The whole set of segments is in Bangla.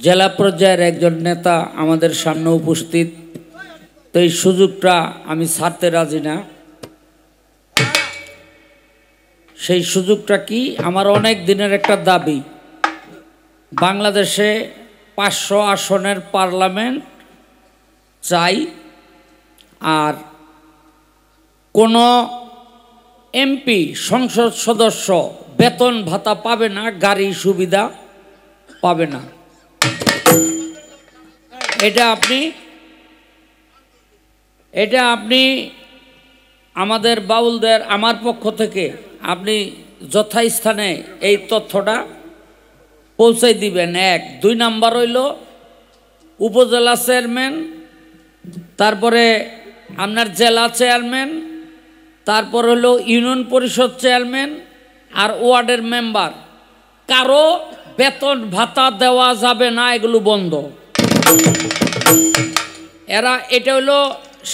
জেলা পর্যায়ের একজন নেতা আমাদের সামনে উপস্থিত, তো এই সুযোগটা আমি ছাড়তে রাজি না। সেই সুযোগটা কি, আমার অনেক দিনের একটা দাবি, বাংলাদেশে 500 আসনের পার্লামেন্ট চাই, আর কোনো এমপি সংসদ সদস্য বেতন ভাতা পাবে না, গাড়ি সুবিধা পাবে না। এটা আপনি আমাদের বাউলদের, আমার পক্ষ থেকে আপনি যথাস্থানে এই তথ্যটা পৌঁছাই দিবেন। 1 2 নাম্বার হইল উপজেলা চেয়ারম্যান, তারপরে আপনার জেলা চেয়ারম্যান, তারপর হলো ইউনিয়ন পরিষদ চেয়ারম্যান আর ওয়ার্ডের মেম্বার, কারো বেতন ভাতা দেওয়া যাবে না, এগুলো বন্ধ। এটা হলো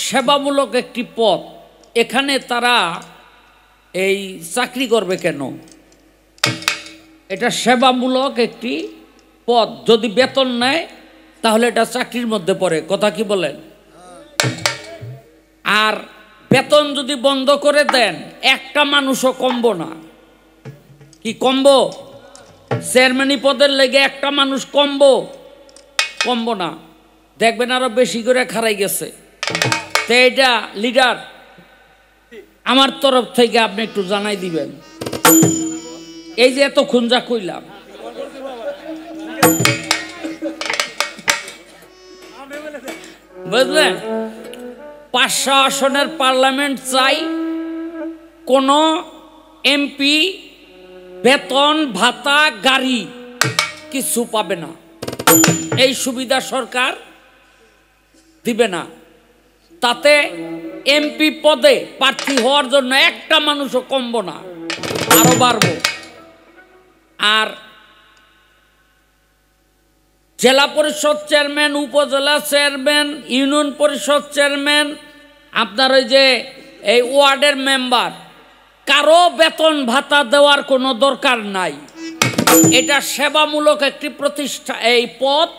সেবামূলক একটি পদ, এখানে তারা এই চাকরি করবে কেন? এটা সেবামূলক একটি পদ, যদি বেতন নেয় তাহলে এটা চাকরির মধ্যে পড়ে, কথা কি বলেন? আর বেতন যদি বন্ধ করে দেন, একটা মানুষও কমবো না। কি কমবো? চেয়ারম্যানি পদের লেগে একটা মানুষ কমবো না, দেখবেন আরো বেশি করে খারাই গেছে। তো এটা লিডার আমার তরফ থেকে আপনি একটু জানাই দিবেন। এই যে এত খুঁজা কইলাম, বুঝলেন? 500 আসনের পার্লামেন্ট চাই, কোন এমপি বেতন ভাতা গাড়ি কিছু পাবে না, এই সুবিধা সরকার দিবে না। তাতে এমপি পদে প্রার্থী হওয়ার জন্য একটা মানুষও কমবো না, আরো বাড়বো। আর জেলা পরিষদ চেয়ারম্যান, উপজেলা চেয়ারম্যান, ইউনিয়ন পরিষদ চেয়ারম্যান, আপনার ওই যে এই ওয়ার্ডের মেম্বার, কারো বেতন ভাতা দেওয়ার কোনো দরকার নাই। এটা সেবামূলক একটি প্রতিষ্ঠা, এই পদ,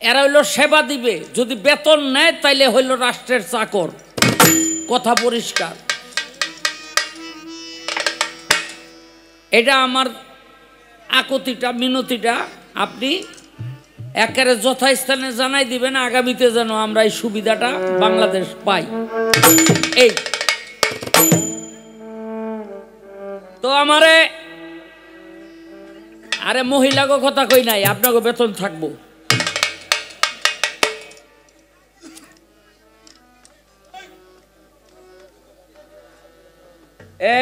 এরা হইল সেবা দিবে। যদি বেতন নেয় তাইলে হইল রাষ্ট্রের চাকর, কথা পরিষ্কার। এটা আমার আকুতিটা, মিনতিটা আপনি একেবারে যথাস্থানে জানাই দিবেন, আগামীতে যেন আমরা এই সুবিধাটা বাংলাদেশ পাই। এই তো আরে মহিলাকে কথা কই নাই, আপনাকে বেতন থাকবো।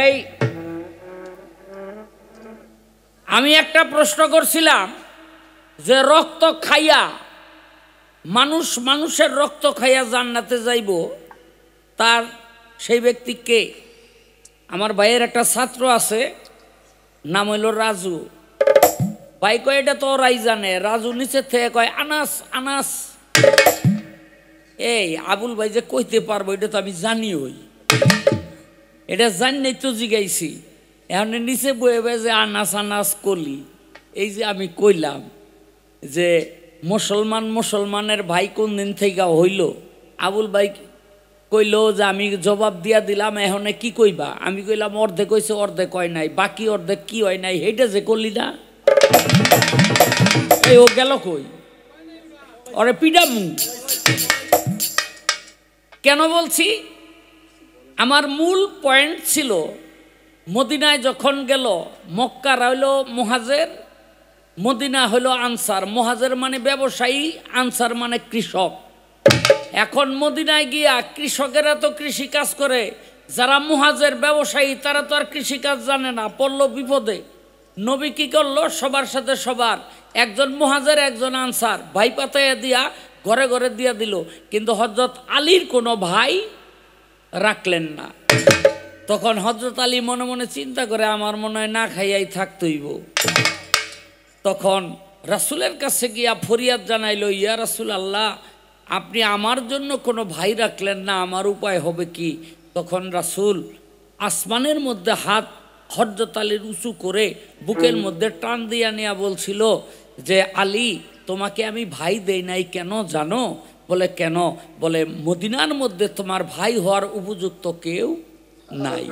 এই আমি একটা প্রশ্ন করছিলাম যে রক্ত খাইয়া মানুষের রক্ত খাইয়া জান্নাতে যাইব, তার সেই ব্যক্তি কে? আমার ভাইয়ের একটা ছাত্র আছে, নাম হইল রাজু। ভাই কয় এটা তো ওরাই জানে। রাজু নিচে থেকে কয় আনাস আনাস। এই আবুল ভাই যে কইতে পারবো এটা তো আমি জানি, এটা জানি তো জিগাইছি। এখন নিচে বয়ে বয়ে যে আনাস আনাস কলি, এই যে আমি কইলাম যে মুসলমানের ভাই কোন দিন থেকে হইল, আবুল ভাই কইল যে আমি জবাব দিয়া দিলাম, এখন কি কইবা? আমি কইলাম অর্ধেক কইছে, অর্ধেক হয় নাই, বাকি অর্ধেক কি হয় নাই, সেইটা যে করলি না। এই ও গেল কই? ওরে পিডামু কেন বলছি? আমার মূল পয়েন্ট ছিল, মদিনায় যখন গেল, মক্কার হইল মুহাজের, মদিনা হইল আনসার। মুহাজের মানে ব্যবসায়ী, আনসার মানে কৃষক। এখন মদিনায় গিয়া কৃষকেরা তো কৃষি কাজ করে, যারা মুহাজের ব্যবসায়ী তারা তো আর কৃষি কাজ জানে না, পড়ল বিপদে। নবী কি করলো? সবার সাথে সবার, একজন মুহাজের একজন আনসার, ভাই পাতাইয়া দিয়া ঘরে ঘরে দিয়া দিল। কিন্তু হযরত আলীর কোনো ভাই রাখলেন না। তখন হযরত আলী মনে মনে চিন্তা করে, আমার মনে হয় না খাইয়াই থাকতইব। তখন রাসূলের কাছে গিয়া ফরিয়াদ জানাইল, ইয়া রাসূল আল্লাহ, আপনি আমার জন্য কোনো ভাই রাখলেন না, আমার উপায় হবে কি? তখন রাসূল আসমানের মধ্যে হাত হযরত আলীর উঁচু করে বুকের মধ্যে টান দিয়া নিয়া বলছিল যে আলী তোমাকে আমি ভাই দেই নাই কেন জানো? বলে কেন? বলে মদিনার মধ্যে তোমার ভাই হওয়ার উপযুক্ত কেউ নাই।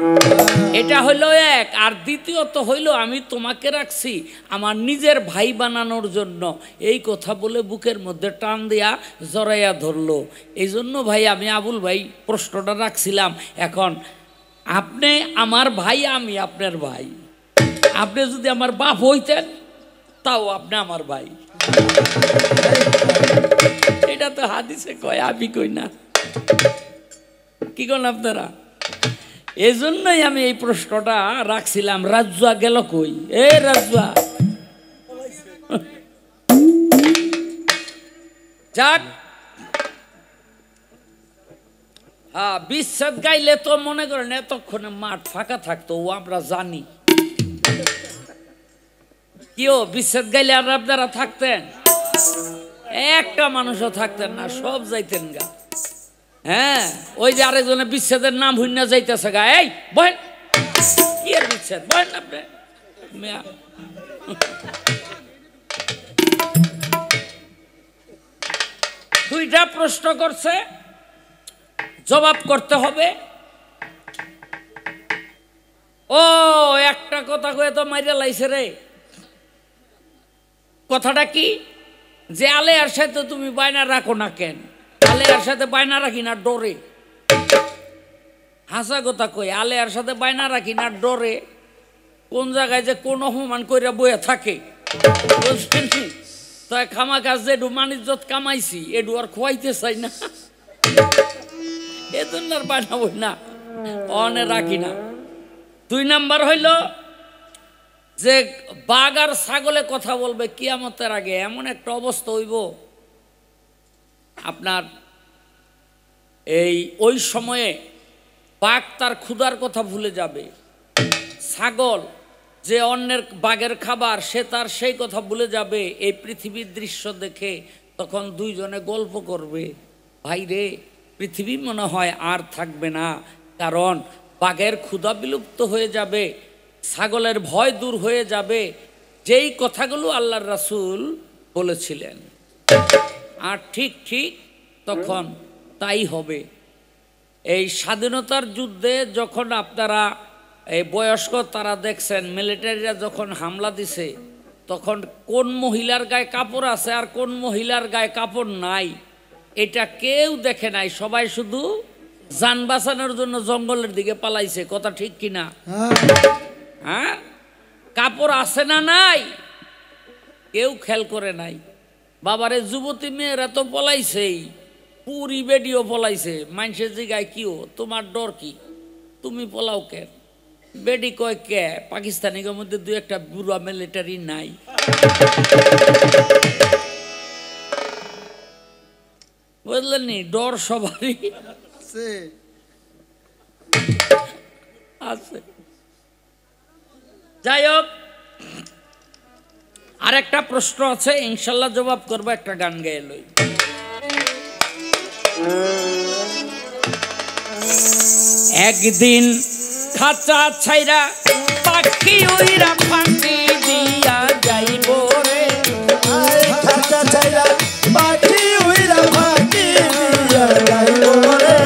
এটা হইল এক। আর দ্বিতীয়ত হইল আমি তোমাকে রাখছি আমার নিজের ভাই বানানোর জন্য। এই কথা বলে বুকের মধ্যে টান দিয়া জড়াইয়া ধরলো। এই জন্য ভাই আমি আবুল ভাই প্রশ্নটা রাখছিলাম। এখন আপনি আমার ভাই, আমি আপনার ভাই। আপনি যদি আমার বাপ হইতেন তাও আপনি আমার ভাই। এটা তো হাদিসে কয়, আমি কই না। কি করেন আপনারা? এই জন্যই আমি এই প্রশ্নটা রাখছিলাম। রাজুয়া গেল কই? এ রাজুয়া যাক। হ্যাঁ, বিচ্ছেদ গাইলে তো মনে করেন এতক্ষণে মাঠ ফাঁকা থাকতো, ও আমরা জানি। কিও বিচ্ছেদ গাইলে আর আপনারা থাকতেন? একটা মানুষও থাকতেন না, সব যাইতেন গা। হ্যাঁ, ওই যে আরেকজনে বিচ্ছেদের নাম হুইনা যাইতেছে গা। এই বহেন, কি আর বিচ্ছেদ? বহেন আপনি। দুইটা প্রশ্ন করছে, জবাব করতে হবে। ও একটা কথা কয়ে তো মাইরা লাইছে রে। কথাটা কি? যে আলেয়ার সাথে তুমি বায়না রাখো না কেন? আলেয়ার সাথে বায়না রাখি না ডরে। হাসা কথা কই, আলেয়ার সাথে বায়না রাখি না ডরে। কোন জায়গায় যে কোন অপমান কইরা বইয়া থাকে বুঝছেন? তাই খামা কাজ যেডু মানিজ্জত কামাইছি এডু আর খোয়াইতে চাই না, এজন্য আর বায়না বই না, অনে রাখি না। 2 নাম্বার হইল যে বাঘ আর ছাগলে কথা বলবে কিয়ামতের আগে। এমন একটা অবস্থা হইব আপনার, ওই সময়ে বাঘ তার ক্ষুধার কথা ভুলে যাবে, ছাগল যে অন্যের বাঘের খাবার সে তার সেই কথা ভুলে যাবে। এই পৃথিবীর দৃশ্য দেখে তখন দুইজনে গল্প করবে, ভাই রে পৃথিবী মনে হয় আর থাকবে না, কারণ বাঘের ক্ষুধা বিলুপ্ত হয়ে যাবে, ছাগলের ভয় দূর হয়ে যাবে। যেই কথাগুলো আল্লাহর রাসূল বলেছিলেন, আর ঠিক ঠিক তখন তাই হবে। এই স্বাধীনতার যুদ্ধে যখন আপনারা এই বয়স্ক তারা দেখছেন মিলিটারিরা যখন হামলা দিছে, তখন কোন মহিলার গায়ে কাপড় আছে আর কোন মহিলার গায়ে কাপড় নাই এটা কেউ দেখে নাই। সবাই শুধু যান বাঁচানোর জন্য জঙ্গলের দিকে পালাইছে। কথা ঠিক কিনা? হ্যাঁ, কাপড় আছে না নাই কেউ খেয়াল করে নাই। বাবারে যুবতী মেয়েরা তো পলাইছেই, পুরি বেডিও পলাইছে। মানুষের জিগায় কিও তোমার ডর কি, তুমি পলাও কেন? বেডি কয় কে পাকিস্তানিদের মধ্যে 2-1টা বুড়া মিলিটারি নাই? বুঝলেন নি? ডর সবারই আছে। যাই হোক, আর একটা প্রশ্ন আছে, ইনশাল্লাহ জবাব করবো। একটা গান গেয়ে লই। একদিন খাঁচা ছাইরা পাখি উইরা ফাঁকি দিয়া যাইব রে। খাঁচা ছাইরা পাখি উইরা ফাঁকি দিয়া যাইব রে।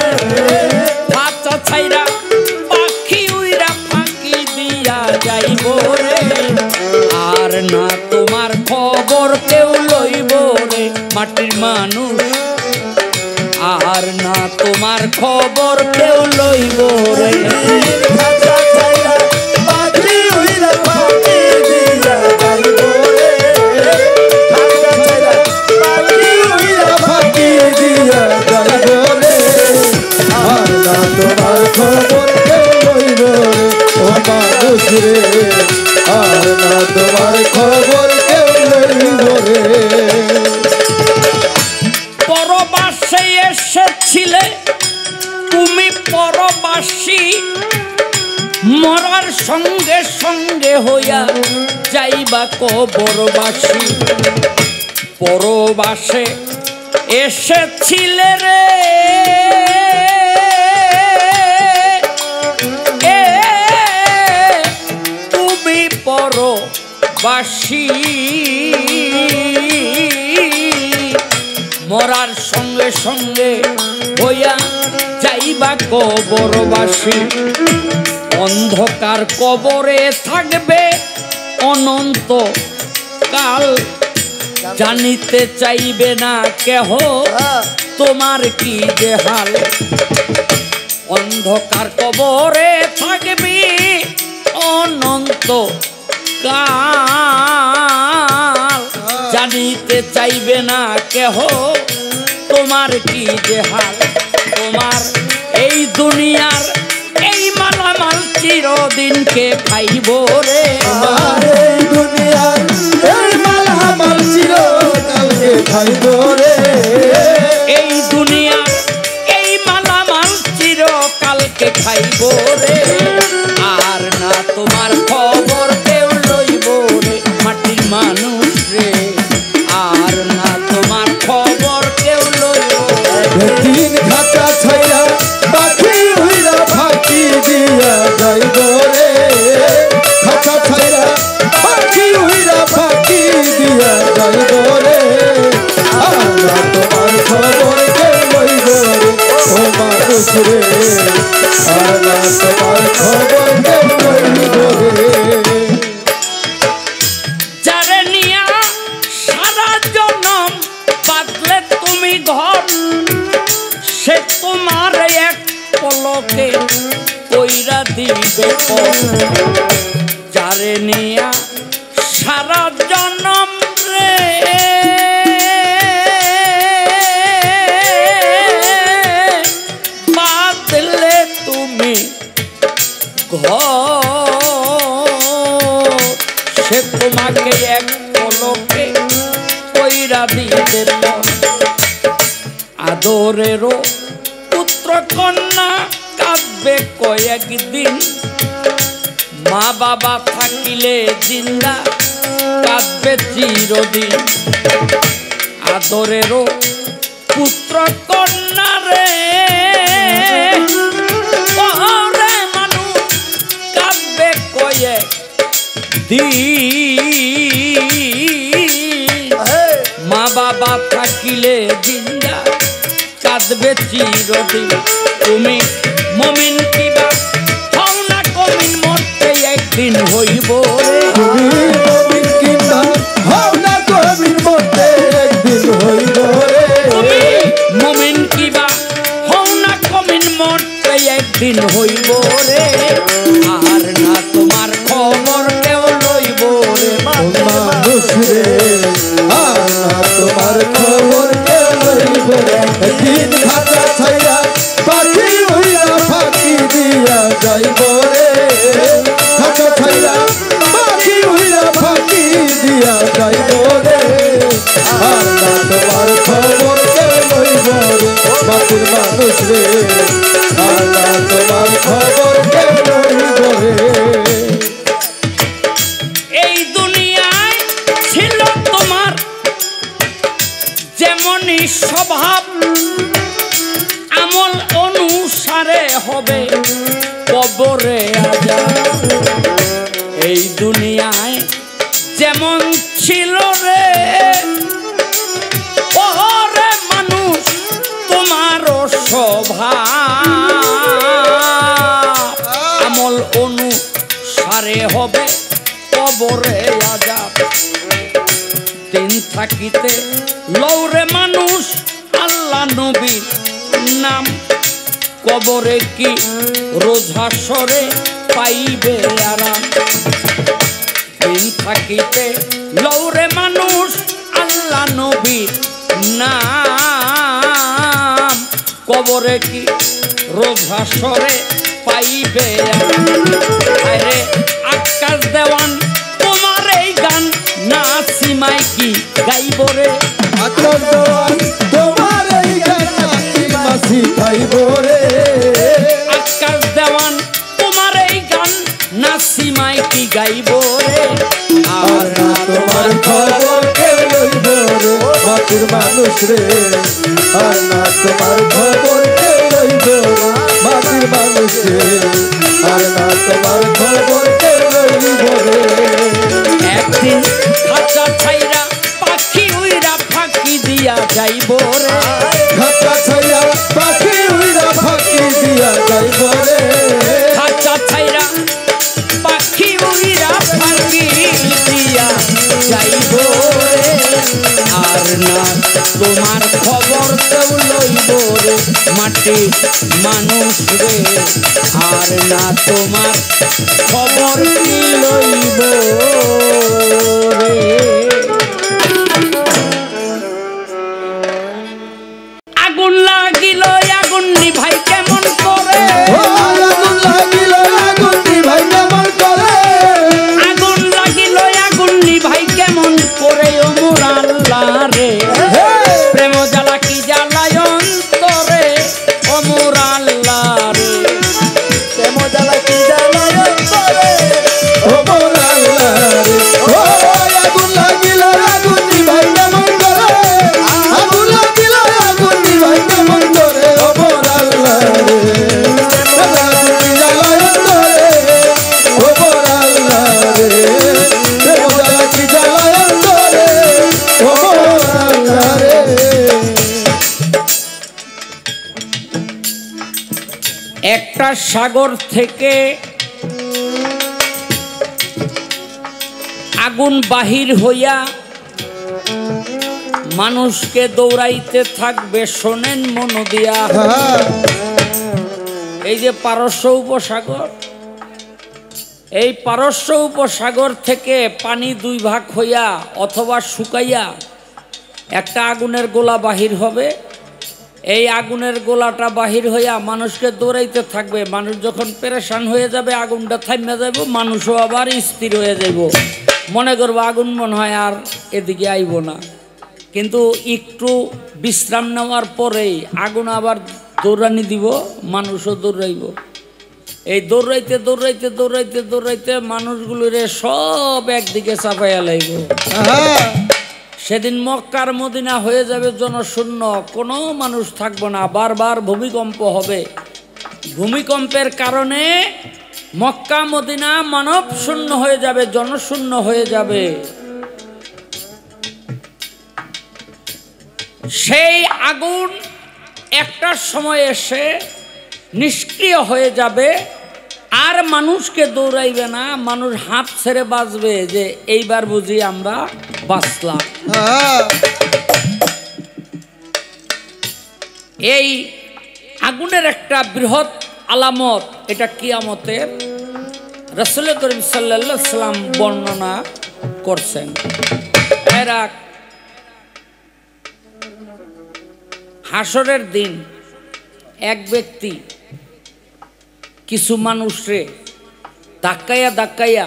খাঁচা ছাইরা পাখি উইরা ফাঁকি দিয়া যাইব রে। আর না তোমার খবর কেউ লইব রে মাটির মানুষ, আর না তোমার খবর কেউ লইব রে। খাঁচা ছাইরা পাখি উইরা ফাঁকি দিয়া যাইব রে। খাঁচা ছাইরা পাখি উইরা ফাঁকি দিয়া যাইব রে। আর না তোমার খবর কেউ লইব রে ও মানুষ রে। আর না তোমার খবর কেউ লইব রে। পরবাসে এসেছিলে তুমি পরবাসী, মরার সঙ্গে সঙ্গে হইয়া যাইবা কবরবাসী। পরবাসে এসেছিলে রে তুমি পরবাসী, সঙ্গে হইয়া যাইবা কবরবাসী অন্ধকার কবরে থাকবে অনন্ত কাল জানিতে চাইবে না কেহ তোমার কি যে হাল অন্ধকার কবরে থাকবি অনন্ত কাল জানিতে চাইবে না কেহ তোমার কি যে হাল তোমার এই দুনিয়ার এই মালামাল চিরদিনকে খাইব রে এই দুনিয়ার এই মালামাল চিরকালকে খাইব রে এই দুনিয়ার এই মালামাল চিরকালকে খাইব রে আর না তোমার খবর কেউ লইব রে মাটির মানুষ রে আর না তোমার খবর কেউ লইব দিন খাতা ছাইরা পাখি হইরা ফাঁকি দিয়া যাইব রে খাতা ছাইরা পাখি হইরা ফাঁকি দিয়া যাইব রে আমরা তোমার খবর কে লইব রে ও মানুষ রে আমরা তোমার খবর কে লইব রে যারে নিয়া সারা জনম বাঁধলে তুমি ঘর সে তোমার এক পলকে কইরা দিবে পর যারে নিয়া সারা জনম রে বাঁধলে তুমি ঘর সে তোমাকে এক পলকে কইরা দিতে আদরেরও পুত্র কন্যা কাঁদবে কয়েকদিন মা বাবা থাকিলে জিন্দা কাঁদবে চিরদিন আদরেরও পুত্র কন্যা রে ওরে মানুষ কাঁদবে কয়েকদিন মা বাবা থাকিলে জিন্দা কাঁদবে চিরদিন তুমি মমিন কিবা হও না কমিন মরতে একদিন হইব রে তুমি মমিন কিবা হও না কমিন মরতে একদিন হইব রে তুমি মমিন কিবা হও না কমিন মরতে একদিন হইব রে আর না তোমার খবর কেউ লইব রে মানুষ রে আর তোমার খবর কে লইব দিন খাতা ছাইরা পাখি হইয়া ফাঁকি দিয়া যাইব রে খাতা ছাইরা পাখি হইয়া ফাঁকি দিয়া যাইব রে আর তোমার খবর কে লইব রে মাটির মানুষ রে আর তোমার খবর কে লইব রে এই দুনিয়ায় ছিল তোমার যেমনই স্বভাব আমল অনুসারে হবে কবরে আযাব এই দুনিয়ায় যেমন ছিল রে ওরে মানুষ তোমারও স্বভাব আমল অনুসারে হবে কবরে আযাব দিন থাকিতে লৌরে মানুষ আল্লাহ নবীর নাম কবরে কি রোজাসরে পাইবে আরাম দিন থাকিতে লৌরে মানুষ আল্লাহ নবীর নাম কবরে কি রোজাসরে পাইবে আরাম আরে আকাশ দেওয়ান তোমার এই গান না সীমায় কি গাইব রে আকাশ দেওয়ান তোমার এই গান মাসি খাইব রে আকাশ দেওয়ান তোমার এই গান না সীমায় কি গাইব রে আর না তোমার খবর কে লইব রে মাটির মানুষ রে আর না তোমার খবর কে লইব মাটির মানুষ রে আর না তোমার খবর কে লইব রে একদিন খাঁচা ছাইরা পাখি উইরা ফাঁকি দিয়া যাইব রে খাতা না তোমার খবর কেউ লইব রে মাটি মানুষ রে, আর না তোমার খবর কি লইব রে। আগুন লাগিল আগুন নিভাই কেমন করে, আগুন লাগিল আগুন নিভাই কেমন করে, আগুন লাগিল আগুন নিভাই কেমন করে ও মোর আল্লাহ রে, প্রেম জ্বালা কি জ্বালায় অন্তরে ও মোর আল্লাহ রে, প্রেম জ্বালা কি জ্বালায় অন্তরে ও মোর আল্লাহ রে। আগুন লাগিল আগুন নিভাই কেমন করে, আগুন লাগিল আগুন নিভাই কেমন করে ও মোর আল্লাহ রে, প্রেম জ্বালা কি জ্বালায় অন্তরে ও মোর আল্লাহ রে, প্রেম জ্বালা কি জ্বালায় অন্তরে ও মোর আল্লাহ রে। একটা সাগর থেকে আগুন বাহির হইয়া মানুষকে দৌড়াইতে থাকবে, শোনেন মন দিয়া। এই যে পারস্য উপসাগর, এই পারস্য উপসাগর থেকে পানি দুই ভাগ হইয়া অথবা শুকাইয়া একটা আগুনের গোলা বাহির হবে। এই আগুনের গোলাটা বাহির হইয়া মানুষকে দৌড়াইতে থাকবে। মানুষ যখন পেরেশান হয়ে যাবে আগুনটা থামিয়া যাব, মানুষও আবার স্থির হয়ে যাব, মনে করবো আগুন মনে হয় আর এদিকে আইব না। কিন্তু একটু বিশ্রাম নেওয়ার পরেই আগুন আবার দৌড়ানি দিব, মানুষও দৌড়াইব। এই দৌড়াইতে দৌড়াইতে দৌড়াইতে দৌড়াইতে মানুষগুলোরে সব একদিকে চাপাইয়া লাইব। সেদিন মক্কার মদিনা হয়ে যাবে জনশূন্য, কোনো মানুষ থাকবো না। বারবার ভূমিকম্প হবে, ভূমিকম্পের কারণে মক্কা মদিনা মানব শূন্য হয়ে যাবে, জনশূন্য হয়ে যাবে। সেই আগুন একটা সময় এসে নিষ্ক্রিয় হয়ে যাবে, আর মানুষকে দৌড়াইবে না, মানুষ হাঁপ ছেড়ে বাঁচবে যে এইবার বুঝি আমরা বাঁচলাম। এই আগুনের একটা বৃহৎ আলামত, এটা কিয়ামতের রাসূল করিম সাল্লাল্লাহু আলাইহি সাল্লাম বর্ণনা করছেন। এরা হাসরের দিন এক ব্যক্তি কিছু মানুষরে ধাক্কাইয়া ধাক্কাইয়া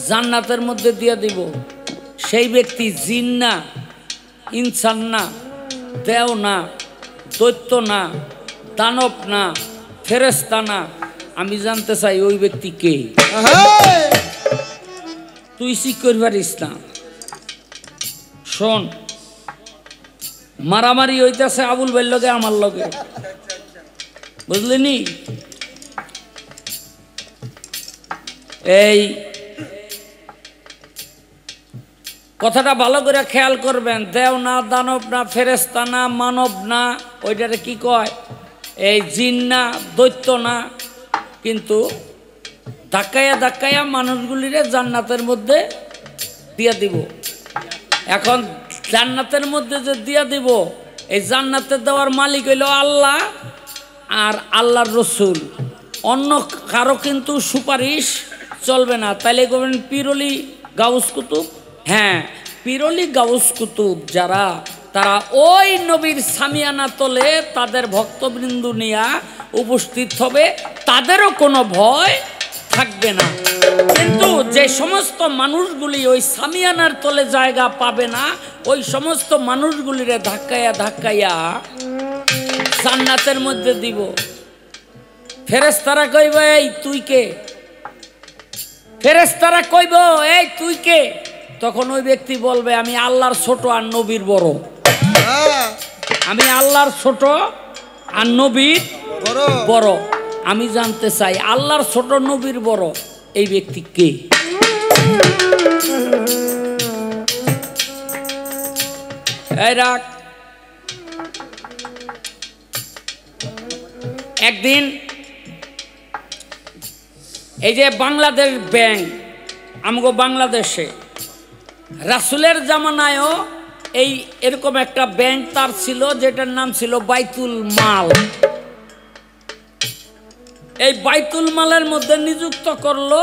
জান্নাতের মধ্যে দিয়ে দিব। সেই ব্যক্তি জিন না, ইনসান না, দেও না, দৈত্য না, দানব না, ফেরেশতা না। আমি জানতে চাই ওই ব্যক্তি কে? তুই ঠিক করতে পারিস না। শোন, মারামারি হইতেছে আবুল ভাইয়ের লগে আমার লগে, বুঝলিনি? এই কথাটা ভালো করে খেয়াল করবেন। দেও না, দানব না, ফেরেশতা না, মানব না, ওইটারে কি কয়? এই জিন না, দৈত্য না। কিন্তু ধাক্কাইয়া ধাক্কাইয়া মানুষগুলিরে জান্নাতের মধ্যে দিয়া দিব। এখন জান্নাতের মধ্যে যে দিয়া দিব, এই জান্নাতের দেওয়ার মালিক হইল আল্লাহ আর আল্লাহর রসুল। অন্য কারো কিন্তু সুপারিশ চলবে না। তাইলে করবেন পীরলি গাউস কুতুব। হ্যাঁ, পীরলি গাউস কুতুব যারা, তারা ওই নবীর সামিয়ানা তলে তাদের ভক্তবৃন্দ নিয়া উপস্থিত হবে, তাদেরও কোনো ভয় থাকবে না। কিন্তু যে সমস্ত মানুষগুলি ওই সামিয়ানার তলে জায়গা পাবে না, ওই সমস্ত মানুষগুলিরে ধাক্কাইয়া ধাক্কাইয়া জান্নাতের মধ্যে দিব। ফেরেশতারা কইব, এই তুই কে? ফেরেশতারা কইব, এই তুই কে? তখন ওই ব্যক্তি বলবে, আমি আল্লাহর ছোট আর নবীর বড়। আমি আল্লাহর ছোট আর নবীর বড়। আমি জানতে চাই আল্লাহর ছোট নবীর বড় এই ব্যক্তি কে? এই রাখ। একদিন এই যে বাংলাদেশ ব্যাংক, আমগো বাংলাদেশে রাসূলের জামানায়ও এই এরকম একটা ব্যাংক তার ছিল, যেটার নাম ছিল বাইতুল মাল। এই বাইতুল মালের মধ্যে নিযুক্ত করলো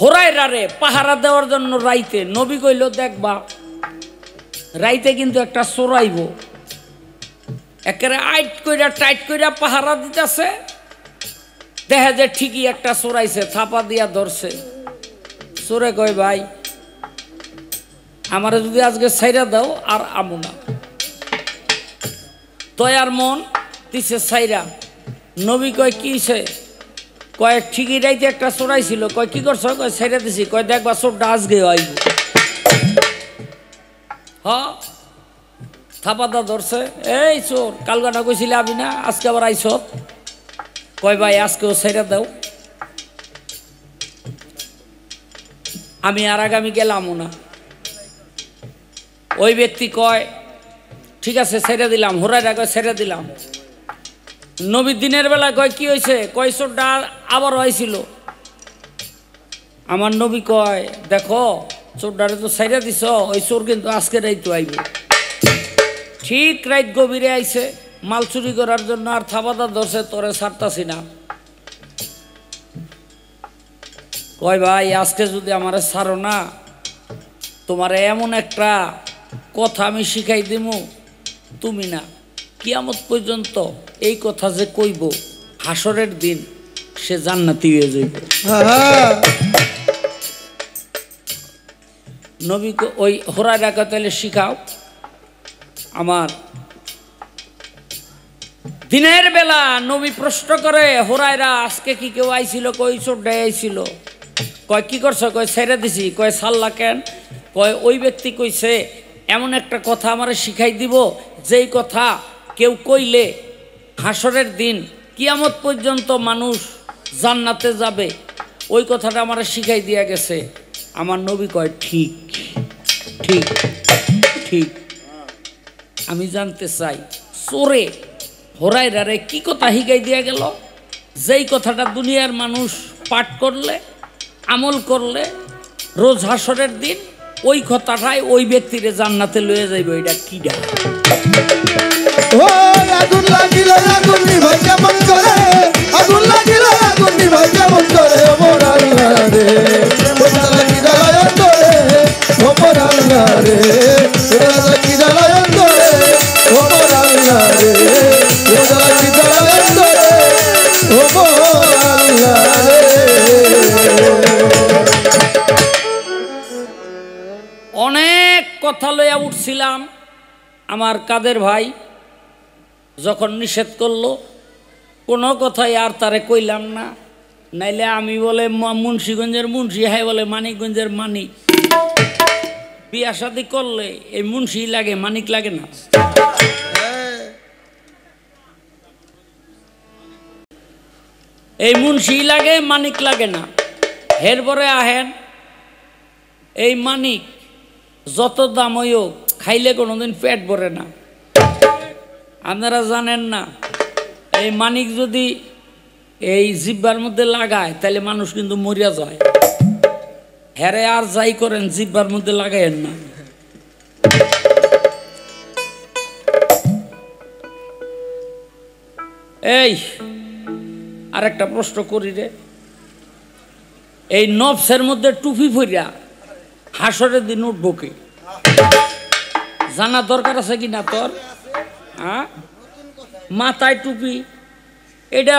হুরায়রারে পাহারা দেওয়ার জন্য রাইতে। নবী কইল, দেখবা রাইতে কিন্তু একটা চোরাইব, একেবারে আইট কইরা টাইট কইরা পাহারা দিতেছে। দেখা যায় ঠিকই একটা চোরাইছে, থাপা দিয়া ধরছে। চোরে কয়, ভাই আমারে যদি আজকে ছাইরা দাও আর আমু না। তয়ার মন দিছে ছাইরা। নবী কয়, কি হইছে? কয়, ঠিকই রাইতে একটা চোরাইছিল। কয়, কি করছো? কয়, ছাইরা দিছি। কয়, দেখবা চোরটা আজকে আইব। হ্যাঁ, থাপাদা ধরছে। এই চোর, কালগানা কইছিলে আমি না, আজকে আবার আইছ? কয়, ভাই আজকেও ছাইরা দাও, আমি আর আগামী গেলামও না। ওই ব্যক্তি কয়, ঠিক আছে ছেড়ে দিলাম। হুরায়রা কয়, ছেড়ে দিলাম। নবী দিনের বেলা কয়, কি হয়েছে? কয়, চোরটা আবার হয়েছিল। আমার নবী কয়, দেখো চোরটারে তো ছেড়ে দিছ, ওই চোর কিন্তু আজকে রাইতো আইব। ঠিক রাইত গভীরে আইছে মাল চুরি করার জন্য, আর থাবাদা ধরছে, তোরে ছাড়তাছি না। কয়, ভাই আজকে যদি আমারে ছাড়ো না, তোমারে এমন একটা কথা আমি শিখাই দিমু, তুমি না কিয়ামত পর্যন্ত এই কথা যে কইব, হাসরের দিন সে জান্নাতি হয়ে যাইব। নবী ওই হুরায়রা কে তাহলে শিখাও। আমার দিনের বেলা নবী প্রশ্ন করে, হুরায়রা আজকে কি কেউ আইছিল? কই, চোরটাই আইছিল। কয়, কি করছো? কয়, ছেড়ে দিছি। কয়, ছাড়লা কেন? কয়, ওই ব্যক্তি কইছে এমন একটা কথা আমারে শিখাই দিব, যেই কথা কেউ কইলে হাসরের দিন কিয়ামত পর্যন্ত মানুষ জান্নাতে যাবে। ওই কথাটা আমারে শিখাই দিয়া গেছে। আমার নবী কয়, ঠিক ঠিক ঠিক। আমি জানতে চাই, চোরে হুরায়রারে কি কথা শিখাই দিয়া গেল, যেই কথাটা দুনিয়ার মানুষ পাঠ করলে, আমল করলে রোজ হাসরের দিন ওই কথাটাই ওই ব্যক্তিরে জান্নাতে লয়ে যাইব। এটা কিডা? ও আগুন লাগিলে আগুন নিভাই কেমন করে, আগুন লাগিলে আগুন নিভাই কেমন করে, মোর আল্লাহ রে ওটা লাগি জ্বালায় করে, ও মোর আল্লাহ রে ওটা লাগি জ্বালায় করে, ও মোর আল্লাহ রে ওটা লাগি জ্বালায় করে, ও মোর আল্লাহ রে। অনেক কথা লইয়া উঠছিলাম, আমার কাদের ভাই যখন নিষেধ করলো, কোনো কথাই আর তারে কইলাম না। নাইলে আমি বলে মুন্সিগঞ্জের মুন্সি, হ্যাঁ বলে মানিকগঞ্জের মানিক। বিয়া শাদি করলে এই মুন্সি লাগে, মানিক লাগে না। এই মুন্সি লাগে, মানিক লাগে না। এরপরে আহেন এই মানিক, যত দাম হইও খাইলে কোনোদিন পেট ভরে না। আপনারা জানেন না, এই মানিক যদি এই জিব্বার মধ্যে লাগায় তাহলে মানুষ কিন্তু মরিয়া যায়। হ্যারে আর যাই করেন, জিব্বার মধ্যে লাগাইয়েন না। এই আর একটা প্রশ্ন করি রে, এই নফসের মধ্যে টুপি ফইরা হাসরের দিন উঠবো কে? জানা দরকার আছে কি না তোর? হ্যাঁ, মাথায় টুপি, এটা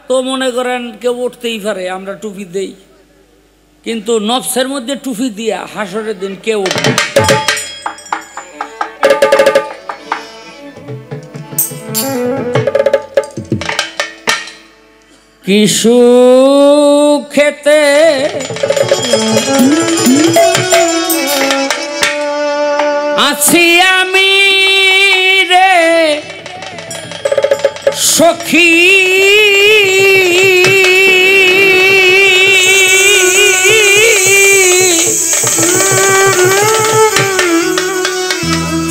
তো মনে করেন কেউ উঠতেই পারে, আমরা টুপি দেই, কিন্তু নফসের মধ্যে টুপি দিয়া হাসরের দিন কেউ উঠবে। কি সুখেতে আছি আমি রে সখী,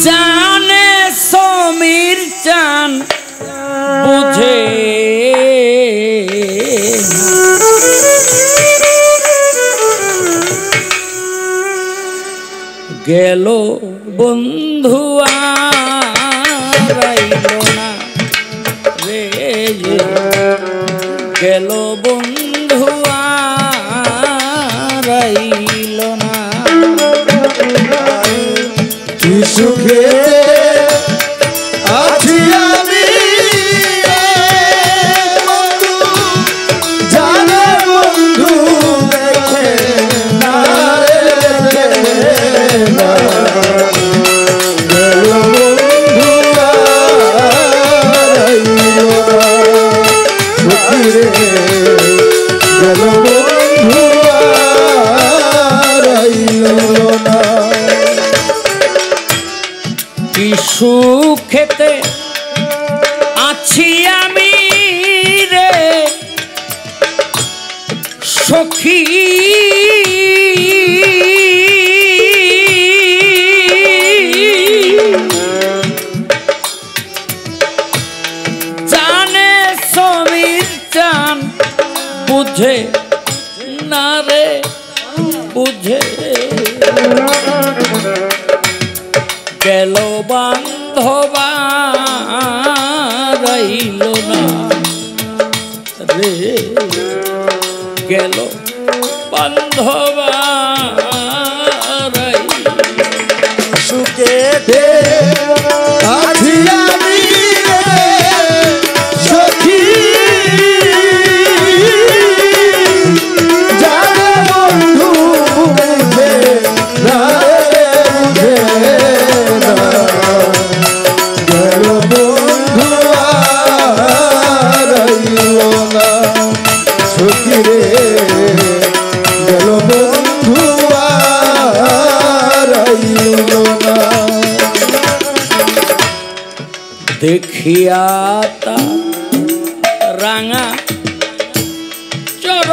জানে সমীর চান বুঝে গেল বন্ধু আইল না রে, গেল বন্ধু আইল না। কি সুখে আছি আমি বন্ধু, জানে বন্ধু দেখে না রে, দেখে না। গেল বন্ধু আইল না, সুখী রে গেল বন্ধু আইল না। কি সুখেতে আছি আমি রে সখী, জানে সমীর চান বুঝে না রে, বুঝে গেল বান্ধবা রইল না রে, গেল বান্ধবা রইল। সুখে আছি আমি রে সখী, জানে বন্ধু দেখে না রে, বুঝে না। গেল বন্ধু আইল না, সখী রে গেল বন্ধু আইল না। দেখিয়া তা রাঙা চর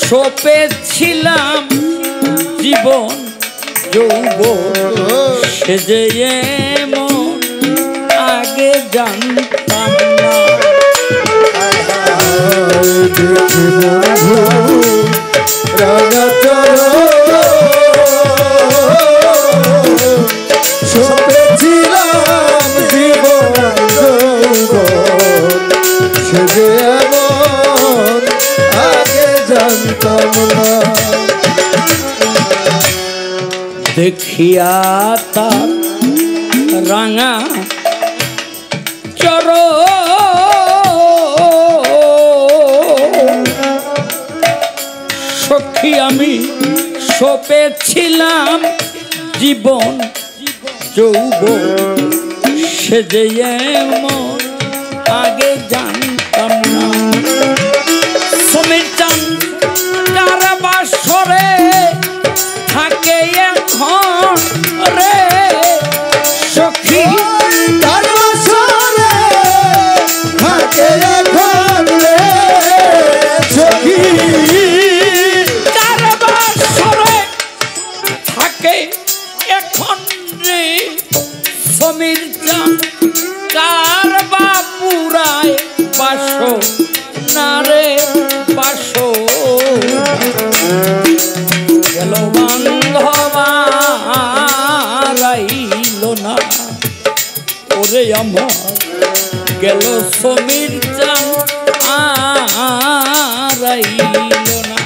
সপেছিলাম জীবন যৌবন, সে যে এমন আগে জানতাম না। দেখি বন্ধু রাঙা সপেছিলাম জীবন যৌবন, সে যে এমন আগে জানতাম না। দেখিয়া তার রাঙা চর সখী আমি সপেছিলাম জীবন যৌবন, সে যে এমন আগে জানতাম না। সমীর চান কার বাসরে থাকে এখন রে সখী, তার বাসরে থাকে এখন রে সখী, কার বাসরে থাকে এখন রে সমীর চান, কার বাপুরায় বাসো না রে বাসো। গেল বান্ধবা রাইল না ওরে আমার, গেল সমীর চান রাইল না।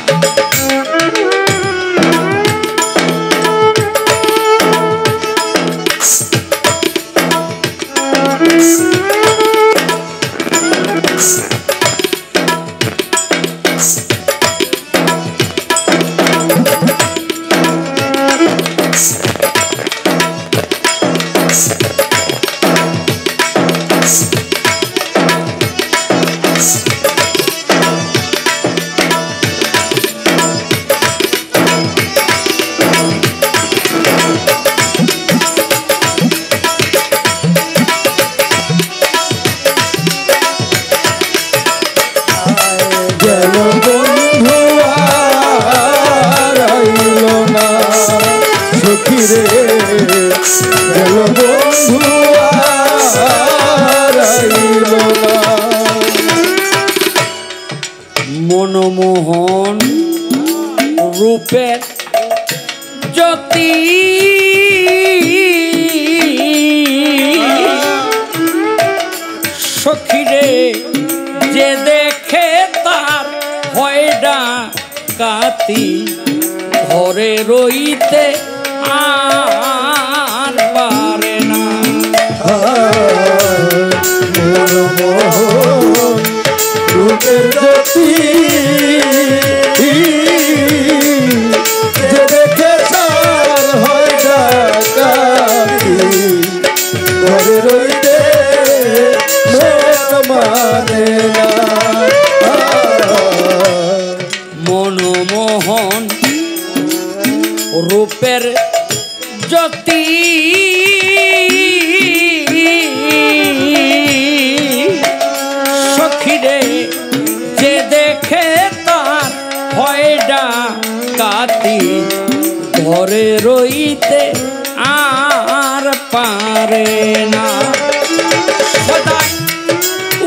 মনমোহন রূপের জ্যোতি সখীরে যে দেখে তার হয় ডাকাতি ঘরে রইতে আর পারে না মনমোহন রূপের জ্যোতি যে দেখে তার হয় ডাকাতি ঘরে রইতে মন মানে না মনমোহন রূপের জ্যোতি সখীরে যে দেখে তার হয় ডাকাতি ঘরে রইতে আর পারে না সদাই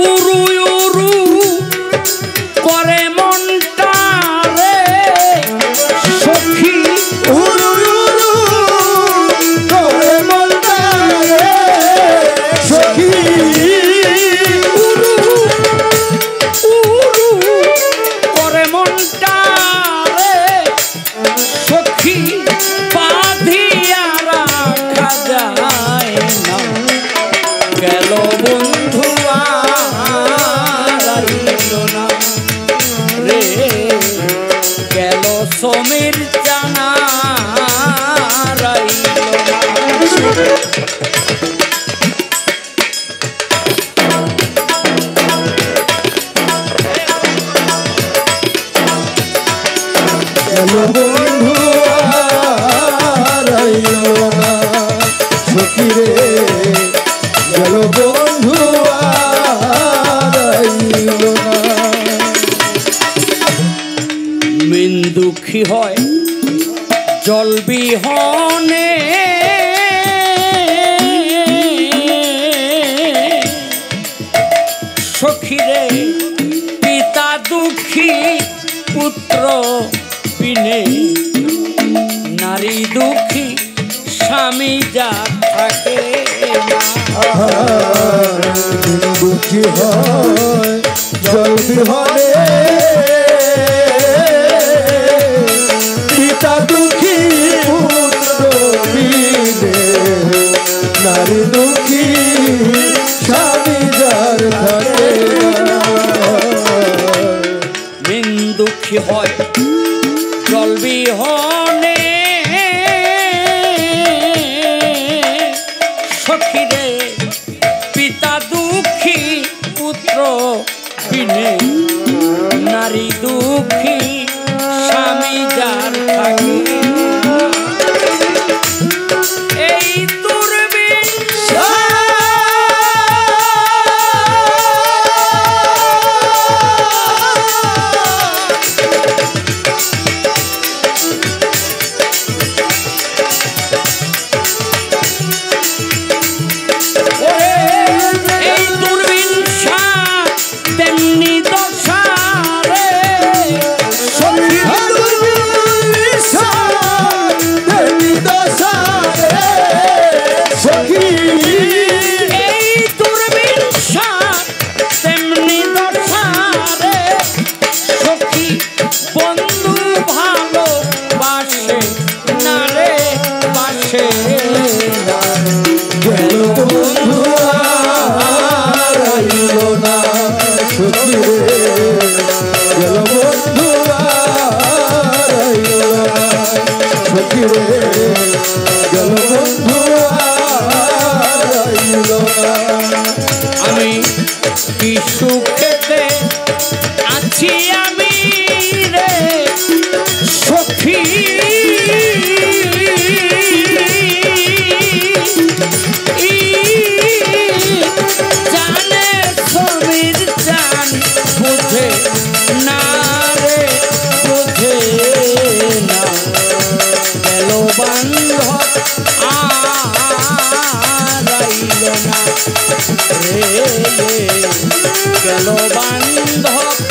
উরু উরু করে মনটা রে সখী উরু উরু করে মনটা রে সখী উরু উরু করে মনটা রে সখী বাঁধিয়া রাখা যায় না গেল বন্ধু আর আইল না রে গেল সমীর জানা রাইল না বন্ধু আর আইলো না সখী রে গেল বন্ধু আর আইলো না মিন দুঃখী হয় জল বিহনে সখীরে পিতা দুঃখী পুত্র বিনে নারী দুঃখী স্বামী যা থাকে দুঃখী হয় জল বিহনে পিতা দুঃখী পুত্র বিনে নারী দুঃখী স্বামী যার থাকে মিন দুঃখী হয় জল বিহনে সখীরে পিতা দুঃখী পুত্র বিনে নারী দুঃখী স্বামী যার থাকে এই দুর্বিন এই দুর্বিন তেমনি দশা রে এই দুর্বিন তেমনি দশা রে সখী বন্ধু ভালো বাসে না রে বাসে না গেল বন্ধু আর আইলো না সখী রে গেল বন্ধু আর আইলো না সখী রে গেল বন্ধু আর আইলো না আমি কি সুখেতে আছি আমি রে সখী জানে সমীর জান বুঝে না রে বুঝে না গেল বান্ধব আর আইল না রে গেল বান্ধব